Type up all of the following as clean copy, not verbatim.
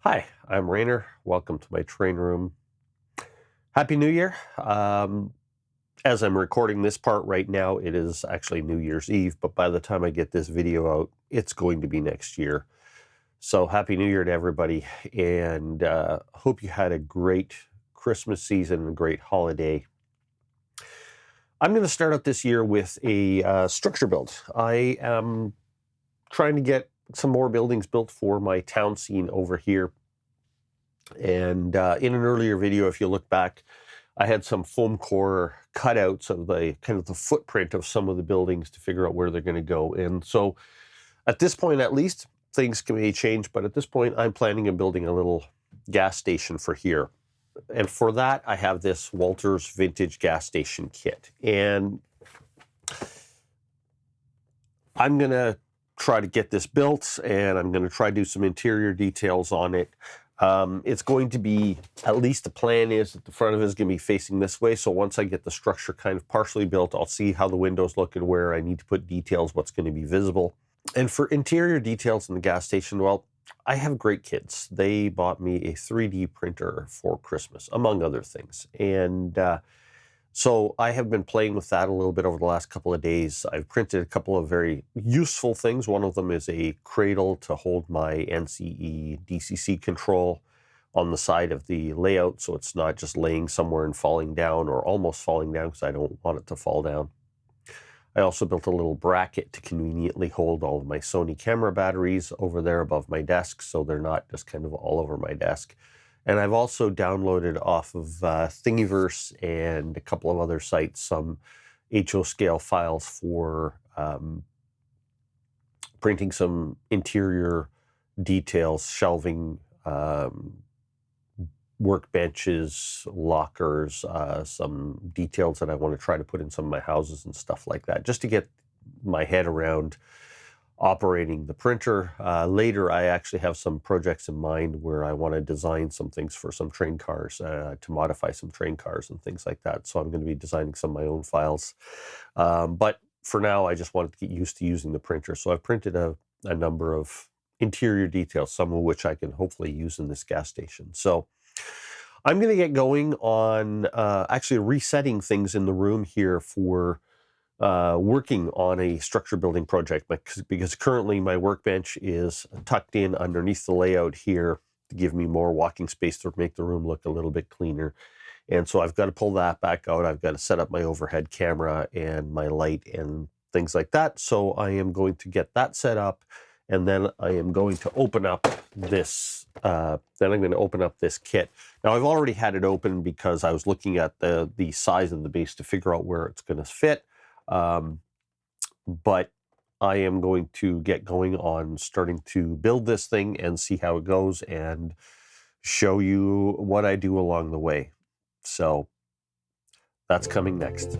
Hi, I'm Rainer. Welcome to my train room. Happy New Year. As I'm recording this part right now, it is actually New Year's Eve, but by the time I get this video out, it's going to be next year. So Happy New Year to everybody, and hope you had a great Christmas season and a great holiday. I'm going to start out this year with a structure build. I am trying to get some more buildings built for my town scene over here. And in an earlier video, if you look back, I had some foam core cutouts of the kind of the footprint of some of the buildings to figure out where they're going to go. And so at this point, at least, things may change. But at this point, I'm planning on building a little gas station for here. And for that, I have this Walther's vintage gas station kit. And I'm going to try to get this built, and I'm going to try to do some interior details on it. It's going to be, at least the plan is that the front of it is going to be facing this way. So once I get the structure kind of partially built, I'll see how the windows look and where I need to put details, what's going to be visible. And for interior details in the gas station, well, I have great kids. They bought me a 3D printer for Christmas, among other things. And so I have been playing with that a little bit over the last couple of days. I've printed a couple of very useful things. One of them is a cradle to hold my NCE DCC control on the side of the layout, so it's not just laying somewhere and falling down or almost falling down, because I don't want it to fall down. I also built a little bracket to conveniently hold all of my Sony camera batteries over there above my desk, so they're not just kind of all over my desk. And I've also downloaded off of Thingiverse and a couple of other sites some HO scale files for printing some interior details, shelving, workbenches, lockers, some details that I want to try to put in some of my houses and stuff like that, just to get my head around operating the printer. Later, I actually have some projects in mind where I want to design some things for some train cars, to modify some train cars and things like that. So I'm going to be designing some of my own files. But for now, I just wanted to get used to using the printer. So I've printed a number of interior details, some of which I can hopefully use in this gas station. So I'm going to get going on actually resetting things in the room here for working on a structure building project, because currently my workbench is tucked in underneath the layout here to give me more walking space to make the room look a little bit cleaner. And so I've got to pull that back out. I've got to set up my overhead camera and my light and things like that. So I am going to get that set up, and then I am going to open up this kit. Now, I've already had it open because I was looking at the size of the base to figure out where it's going to fit. But I am going to get going on starting to build this thing and see how it goes and show you what I do along the way. So that's coming next.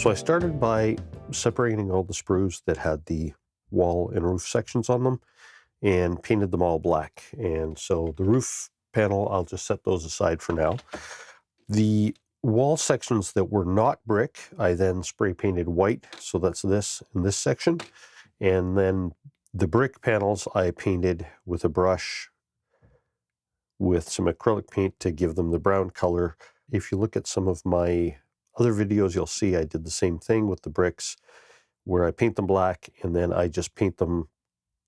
So I started by separating all the sprues that had the wall and roof sections on them, and painted them all black. And so the roof panel, I'll just set those aside for now. The wall sections that were not brick, I then spray painted white. So that's this and this section. And then the brick panels I painted with a brush with some acrylic paint to give them the brown color. If you look at some of my other videos, you'll see I did the same thing with the bricks, where I paint them black and then I just paint them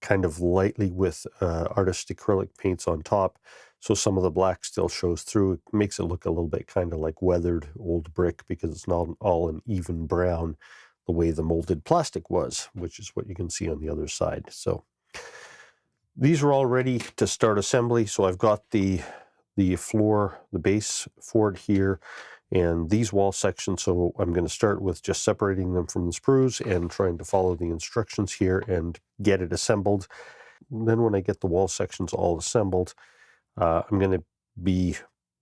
kind of lightly with artist acrylic paints on top. So some of the black still shows through. It makes it look a little bit kind of like weathered old brick because it's not all an even brown the way the molded plastic was, which is what you can see on the other side. So these are all ready to start assembly. So I've got the floor, the base for it here, and these wall sections. So I'm going to start with just separating them from the sprues and trying to follow the instructions here and get it assembled. And then when I get the wall sections all assembled, I'm going to be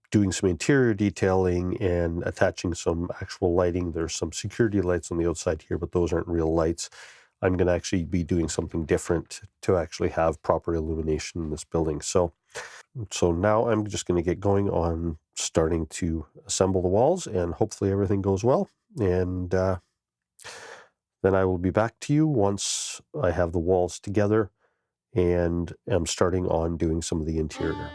doing some interior detailing and attaching some actual lighting. There's some security lights on the outside here, but those aren't real lights. I'm going to actually be doing something different to actually have proper illumination in this building. So now I'm just going to get going on starting to assemble the walls, and hopefully everything goes well. And then I will be back to you once I have the walls together and am starting on doing some of the interior.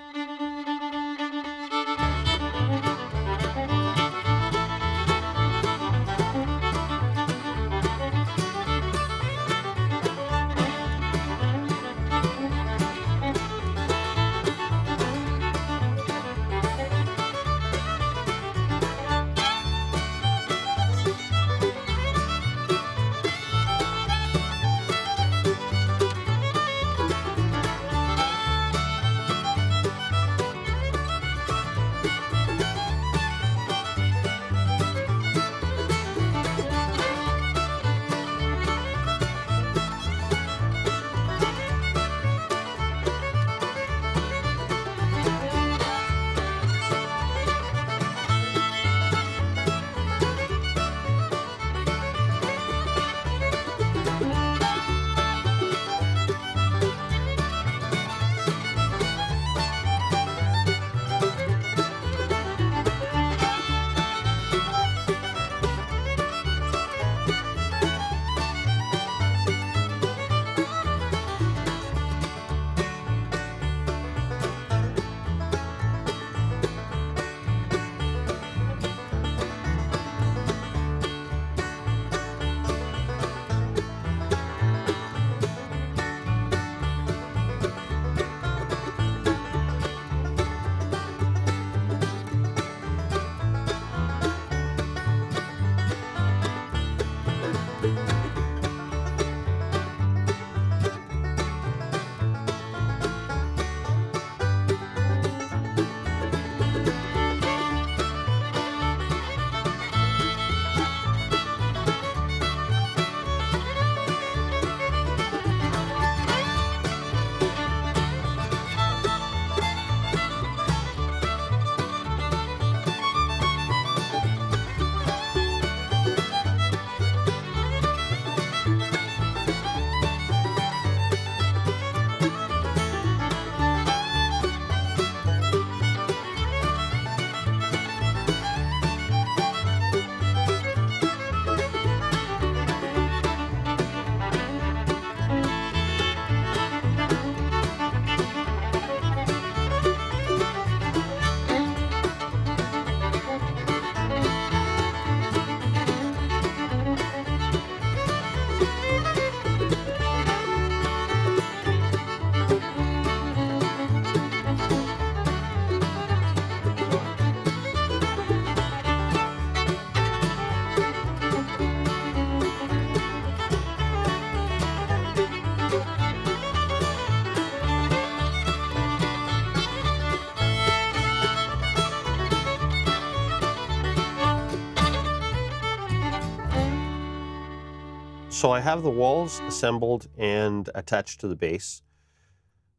So I have the walls assembled and attached to the base.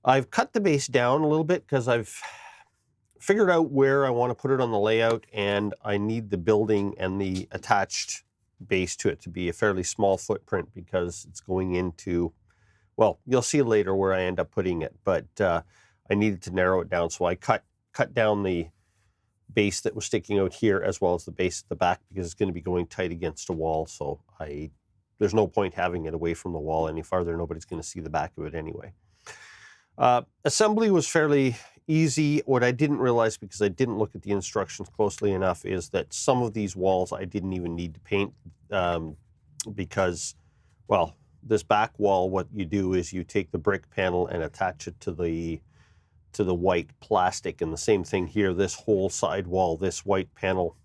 I've cut the base down a little bit because I've figured out where I want to put it on the layout, and I need the building and the attached base to it to be a fairly small footprint because it's going into well, you'll see later where I end up putting it, but I needed to narrow it down. So I cut down the base that was sticking out here as well as the base at the back, because it's going to be going tight against a wall. So there's no point having it away from the wall any farther. Nobody's going to see the back of it anyway. Assembly was fairly easy. What I didn't realize, because I didn't look at the instructions closely enough, is that some of these walls I didn't even need to paint, because, well, this back wall, what you do is you take the brick panel and attach it to the white plastic. And the same thing here, this whole side wall, this white panel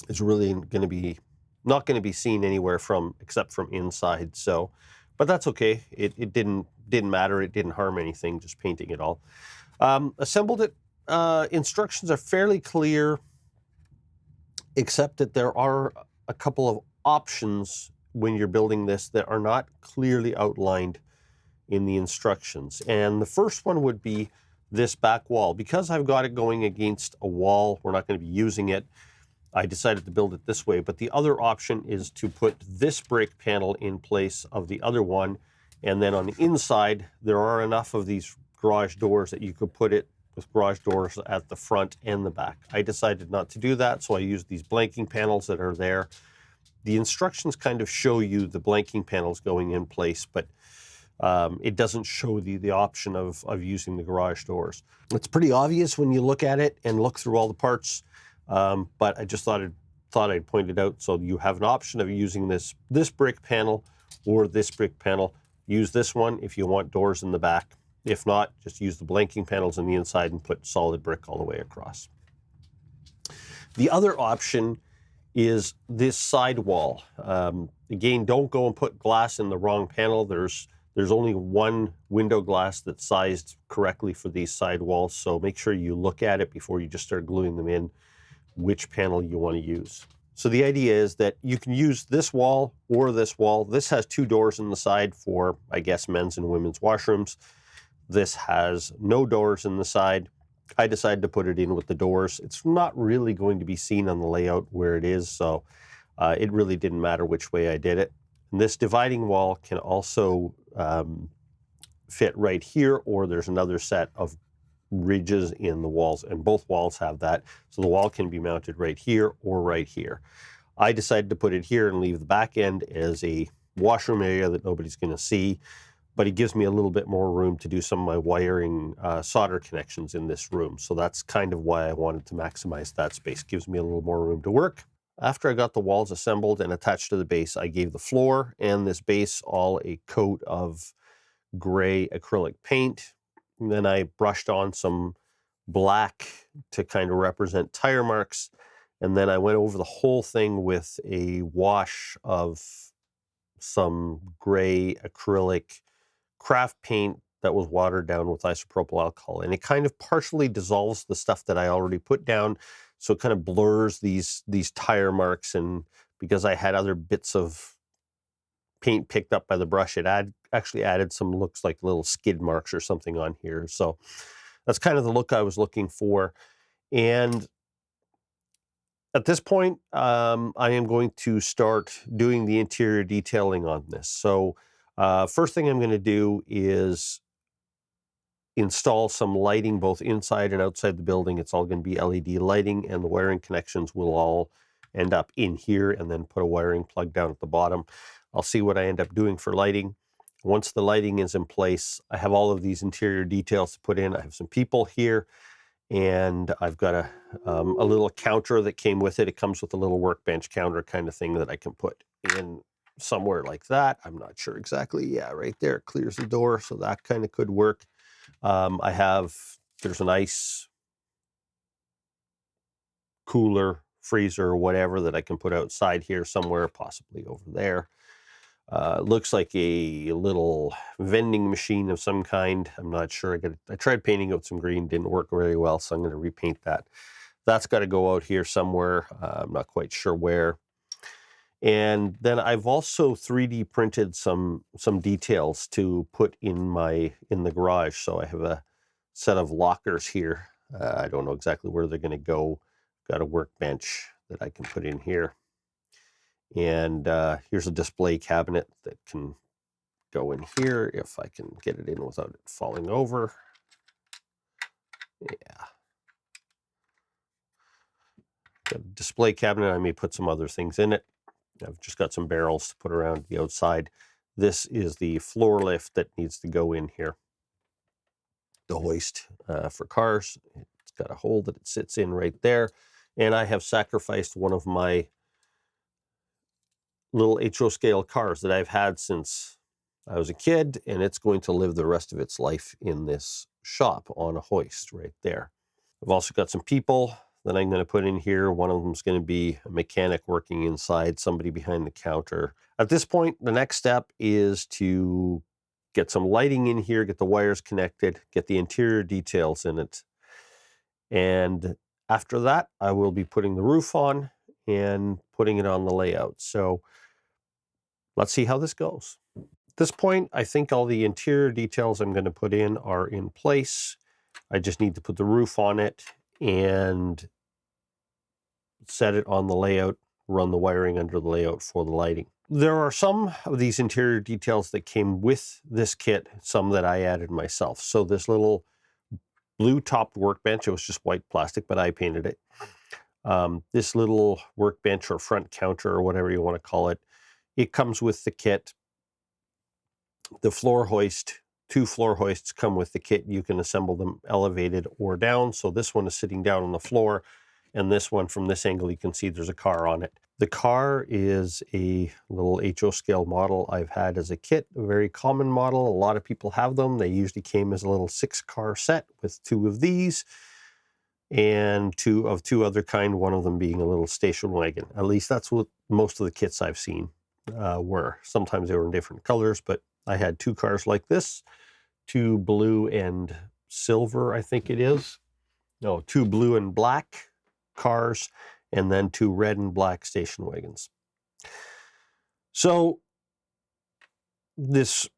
is really going to be not going to be seen anywhere except from inside. So, but that's okay. It didn't matter. It didn't harm anything, just painting it all. Assembled it. Instructions are fairly clear, except that there are a couple of options when you're building this that are not clearly outlined in the instructions. And the first one would be this back wall. Because I've got it going against a wall, we're not going to be using it, I decided to build it this way. But the other option is to put this brick panel in place of the other one, and then on the inside there are enough of these garage doors that you could put it with garage doors at the front and the back. I decided not to do that, so I used these blanking panels that are there. The instructions kind of show you the blanking panels going in place, but it doesn't show the option of using the garage doors. It's pretty obvious when you look at it and look through all the parts, but I just thought I'd point it out, so you have an option of using this brick panel or this brick panel. Use this one if you want doors in the back. If not, just use the blanking panels on the inside and put solid brick all the way across. The other option is this side wall. Again, don't go and put glass in the wrong panel. There's only one window glass that's sized correctly for these side walls, so make sure you look at it before you just start gluing them in, which panel you want to use. So the idea is that you can use this wall or this wall. This has two doors in the side for, I guess, men's and women's washrooms. This has no doors in the side. I decided to put it in with the doors. It's not really going to be seen on the layout where it is, so it really didn't matter which way I did it. And this dividing wall can also fit right here, or there's another set of ridges in the walls, and both walls have that. So the wall can be mounted right here or right here. I decided to put it here and leave the back end as a washroom area that nobody's going to see, but it gives me a little bit more room to do some of my wiring solder connections in this room. So that's kind of why I wanted to maximize that space. Gives me a little more room to work. After I got the walls assembled and attached to the base, I gave the floor and this base all a coat of gray acrylic paint. And then I brushed on some black to kind of represent tire marks. And then I went over the whole thing with a wash of some gray acrylic craft paint that was watered down with isopropyl alcohol. And it kind of partially dissolves the stuff that I already put down. So it kind of blurs these tire marks. And because I had other bits of paint picked up by the brush, it actually added some looks like little skid marks or something on here. So that's kind of the look I was looking for. And at this point, I am going to start doing the interior detailing on this. So first thing I'm going to do is install some lighting both inside and outside the building. It's all going to be LED lighting, and the wiring connections will all end up in here, and then put a wiring plug down at the bottom. I'll see what I end up doing for lighting. Once the lighting is in place, I have all of these interior details to put in. I have some people here, and I've got a little counter that came with it. It comes with a little workbench counter kind of thing that I can put in somewhere like that. I'm not sure exactly. Yeah, right there, it clears the door, so that kind of could work. There's an ice cooler, freezer, or whatever that I can put outside here somewhere, possibly over there. Looks like a little vending machine of some kind. I'm not sure. I tried painting it with some green, didn't work very well, so I'm going to repaint that. That's got to go out here somewhere. I'm not quite sure where. And then I've also 3D printed some details to put in the garage. So I have a set of lockers here. I don't know exactly where they're going to go. Got a workbench that I can put in here. And here's a display cabinet that can go in here if I can get it in without it falling over. Yeah. Got a display cabinet. I may put some other things in it. I've just got some barrels to put around the outside. This is the floor lift that needs to go in here. The hoist for cars. It's got a hole that it sits in right there. And I have sacrificed one of my little HO scale cars that I've had since I was a kid, and it's going to live the rest of its life in this shop on a hoist right there. I've also got some people that I'm going to put in here. One of them is going to be a mechanic working inside, somebody behind the counter. At this point, the next step is to get some lighting in here, get the wires connected, get the interior details in it. And after that, I will be putting the roof on and putting it on the layout. So let's see how this goes. At this point, I think all the interior details I'm going to put in are in place. I just need to put the roof on it and set it on the layout, run the wiring under the layout for the lighting. There are some of these interior details that came with this kit, some that I added myself. So this little blue topped workbench, it was just white plastic, but I painted it. This little workbench or front counter or whatever you want to call it, it comes with the kit. The floor hoist, 2 floor hoists come with the kit. You can assemble them elevated or down. So this one is sitting down on the floor, and this one from this angle you can see there's a car on it. The car is a little HO scale model I've had as a kit, a very common model. A lot of people have them. They usually came as a little 6-car set with 2 of these and 2 of 2 other kind, one of them being a little station wagon. At least that's what most of the kits I've seen were. Sometimes they were in different colors, but I had 2 cars like this, 2 blue and silver, I think it is. No, 2 blue and black cars, and then 2 red and black station wagons. So this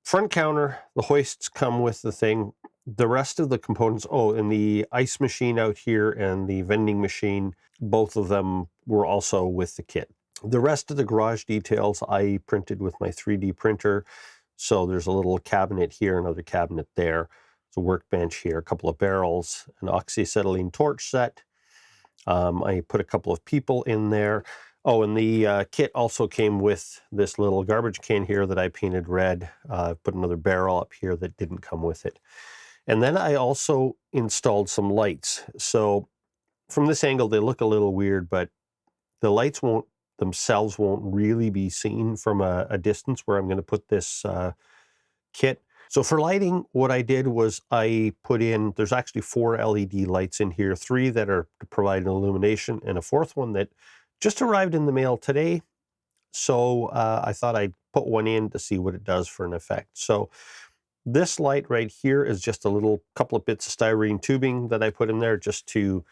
front counter, the hoists come with the thing. The rest of the components, and the ice machine out here and the vending machine, both of them were also with the kit. The rest of the garage details I printed with my 3D printer. So there's a little cabinet here, another cabinet there. There's a workbench here, a couple of barrels, an oxyacetylene torch set. I put a couple of people in there. Oh, and the kit also came with this little garbage can here that I painted red. Put another barrel up here that didn't come with it. And then I also installed some lights. So from this angle, they look a little weird, but the lights themselves won't really be seen from a distance where I'm going to put this kit. So for lighting, what I did was I put in, there's actually 4 LED lights in here, 3 that are to provide an illumination, and a 4th one that just arrived in the mail today. So I thought I'd put one in to see what it does for an effect. So this light right here is just a little couple of bits of styrene tubing that I put in there just to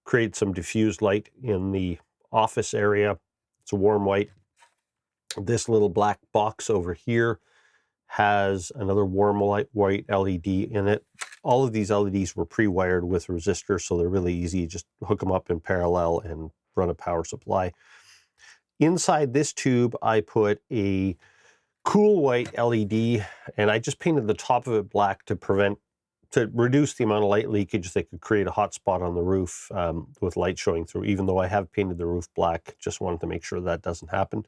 create some diffused light in the office area. It's a warm white. This little black box over here has another warm white LED in it. All of these LEDs were pre-wired with resistors, so they're really easy. You just hook them up in parallel and run a power supply. Inside this tube, I put a cool white LED, and I just painted the top of it black to reduce the amount of light leakage that could create a hot spot on the roof with light showing through. Even though I have painted the roof black, just wanted to make sure that doesn't happen.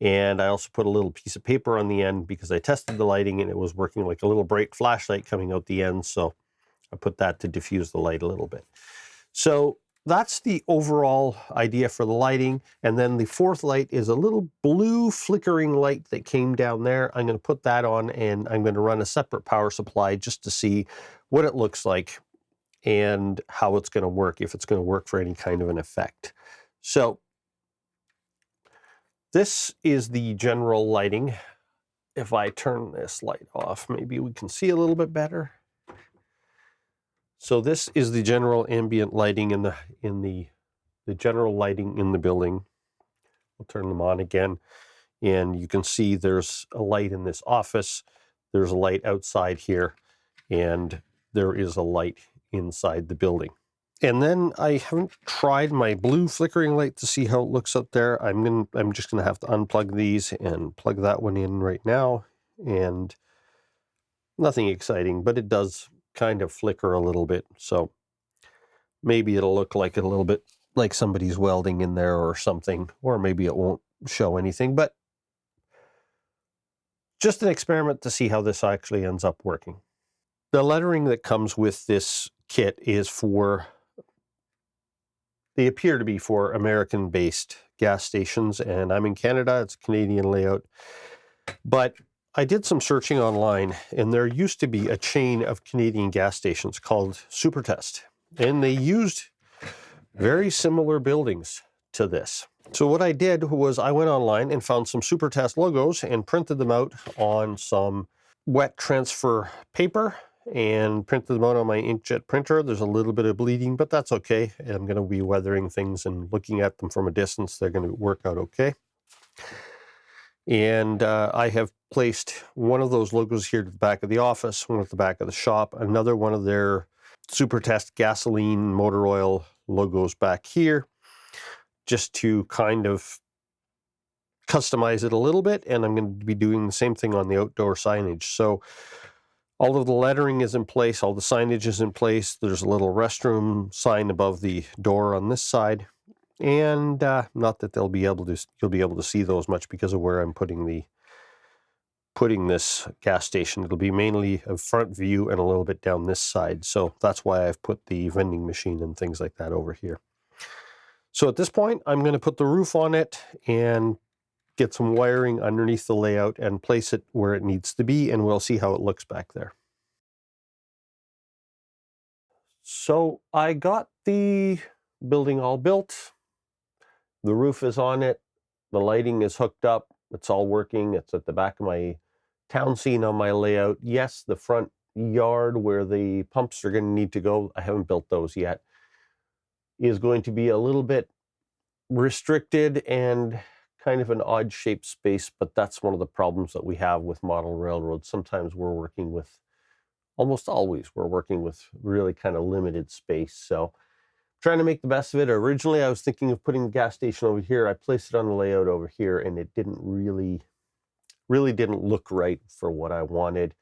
And I also put a little piece of paper on the end because I tested the lighting and it was working like a little bright flashlight coming out the end. So I put that to diffuse the light a little bit. So that's the overall idea for the lighting. And then the 4th light is a little blue flickering light that came down there. I'm going to put that on, and I'm going to run a separate power supply just to see what it looks like and how it's going to work, if it's going to work for any kind of an effect. So this is the general lighting. If I turn this light off, maybe we can see a little bit better. So this is the general ambient lighting in the general lighting in the building. I'll turn them on again, and you can see there's a light in this office. There's a light outside here, and there is a light inside the building. And then I haven't tried my blue flickering light to see how it looks up there. I'm just gonna have to unplug these and plug that one in right now and nothing exciting, but it does kind of flicker a little bit. So maybe it'll look like a little bit like somebody's welding in there or something, or maybe it won't show anything, but just an experiment to see how this actually ends up working. The lettering that comes with this kit is they appear to be for American-based gas stations, and I'm in Canada, it's a Canadian layout. But I did some searching online, and there used to be a chain of Canadian gas stations called Supertest, and they used very similar buildings to this. So what I did was I went online and found some Supertest logos and printed them out on some wet transfer paper and printed them out on my inkjet printer. There's a little bit of bleeding, but that's okay. I'm going to be weathering things and looking at them from a distance. They're going to work out okay. And I have placed one of those logos here to the back of the office, one at the back of the shop, another one of their Supertest gasoline motor oil logos back here, just to kind of customize it a little bit. And I'm going to be doing the same thing on the outdoor signage. So all of the lettering is in place, all the signage is in place. There's a little restroom sign above the door on this side. And not that you'll be able to see those much because of where I'm putting this gas station. It'll be mainly a front view and a little bit down this side. So that's why I've put the vending machine and things like that over here. So at this point, I'm going to put the roof on it and get some wiring underneath the layout and place it where it needs to be, and we'll see how it looks back there. So I got the building all built. The roof is on it. The lighting is hooked up. It's all working. It's at the back of my town scene on my layout. Yes, the front yard where the pumps are going to need to go, I haven't built those yet, is going to be a little bit restricted and kind of an odd shaped space, but that's one of the problems that we have with model railroads. Sometimes almost always we're working with really kind of limited space. So trying to make the best of it. Originally, I was thinking of putting the gas station over here. I placed it on the layout over here, and it didn't really didn't look right for what I wanted.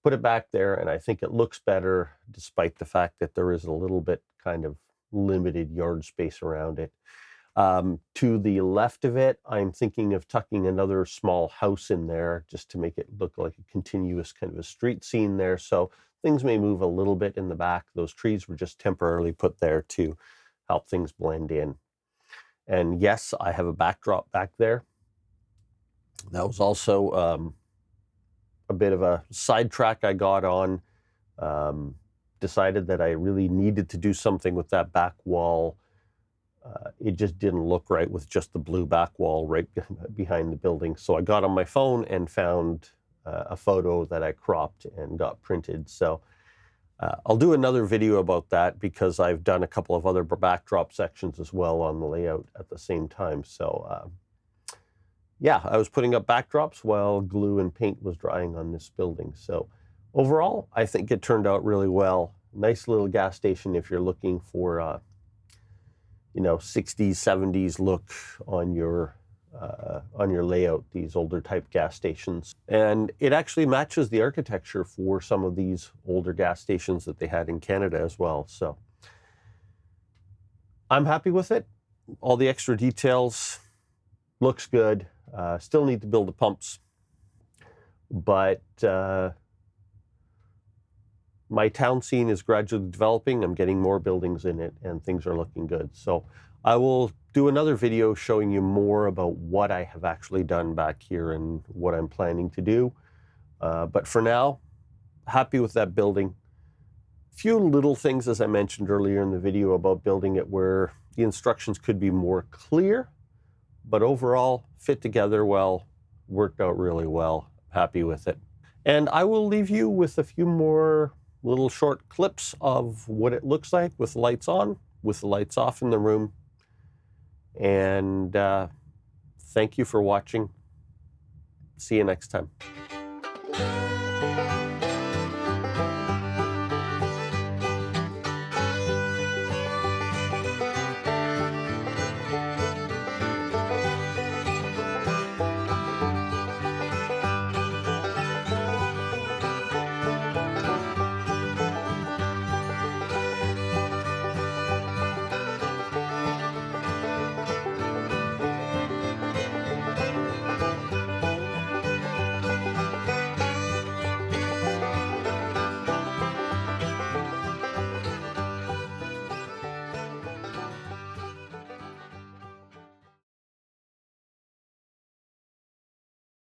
Put it back there, and I think it looks better, despite the fact that there is a little bit kind of limited yard space around it. To the left of it, I'm thinking of tucking another small house in there just to make it look like a continuous kind of a street scene there. So things may move a little bit in the back. Those trees were just temporarily put there to help things blend in. And yes, I have a backdrop back there. That was also a bit of a sidetrack I got on. Decided that I really needed to do something with that back wall. It just didn't look right with just the blue back wall right behind the building. So I got on my phone and found a photo that I cropped and got printed. So I'll do another video about that because I've done a couple of other backdrop sections as well on the layout at the same time. So yeah, I was putting up backdrops while glue and paint was drying on this building. So overall, I think it turned out really well. Nice little gas station if you're looking for 60s, 70s look on your layout, these older type gas stations. And it actually matches the architecture for some of these older gas stations that they had in Canada as well. So I'm happy with it. All the extra details, looks good. Still need to build the pumps, but my town scene is gradually developing. I'm getting more buildings in it and things are looking good. So I will do another video showing you more about what I have actually done back here and what I'm planning to do. But for now, happy with that building. Few little things, as I mentioned earlier in the video, about building it where the instructions could be more clear, but overall fit together well, worked out really well, happy with it. And I will leave you with a few more little short clips of what it looks like with the lights on, with the lights off in the room. And thank you for watching. See you next time.